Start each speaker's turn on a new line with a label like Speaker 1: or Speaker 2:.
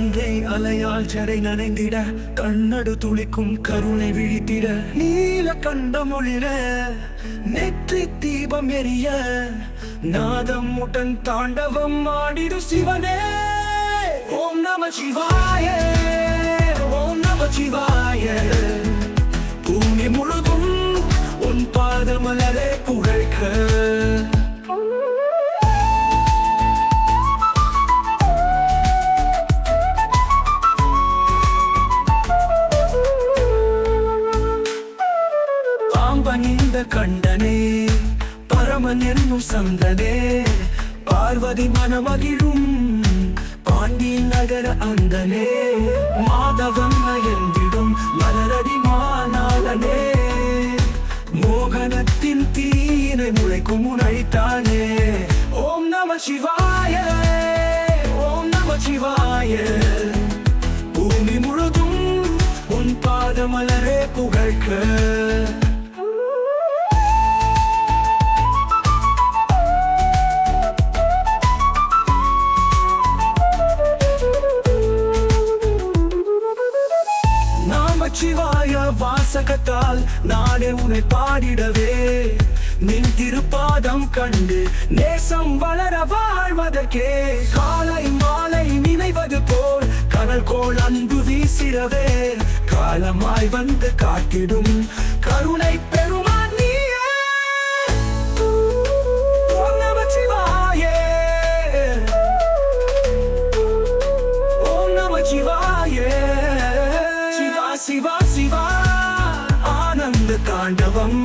Speaker 1: கங்கை அலையால் ஜரை நனைந்திட கண்ணடு துளிக்கும் கருணை விழித்திட நீல கண்டம் ஒளிர நெற்றி தீபம் எரிய நாதம் முட்டன் தாண்டவம் ஆடிடு சிவனே. ஓம் நம சிவாய, ஓம் நம சிவாய. பூமி முழுதும் உன் பாதமலரே புகழ்க. பாம்பனிந்த கண்டனே, பரமன் என்னும் சந்தனே, பார்வதி மனமகிழும் பாண்டி நகர அந்தனே, மாதவன் நயந்திடும் மலரடி மாநாளனே, மோகனத்தின் தீனை முளைக்கும் உனைத்தானே. ஓம் நம சிவாய, ஓம் நம சிவாய. பூமி முழுதும் உன் பாதமலரே புகழ்க. சிவாய வாசகத்தால் நானே உன்னை பாடிடவே, நின் திருப்பாதம் கண்டு நேசம் வளர வாழ்வதற்கே, காலை மாலை நினைவது போல் கடல் கோள் அன்பு வீசிடவே, காலமாய் வந்து காட்டிடும் கருணை பெருமான் நீயே. ஓம் நம சிவாய, ஓம் நம சிவாய. சிவா சிவா ஆனந்த தாண்டவம்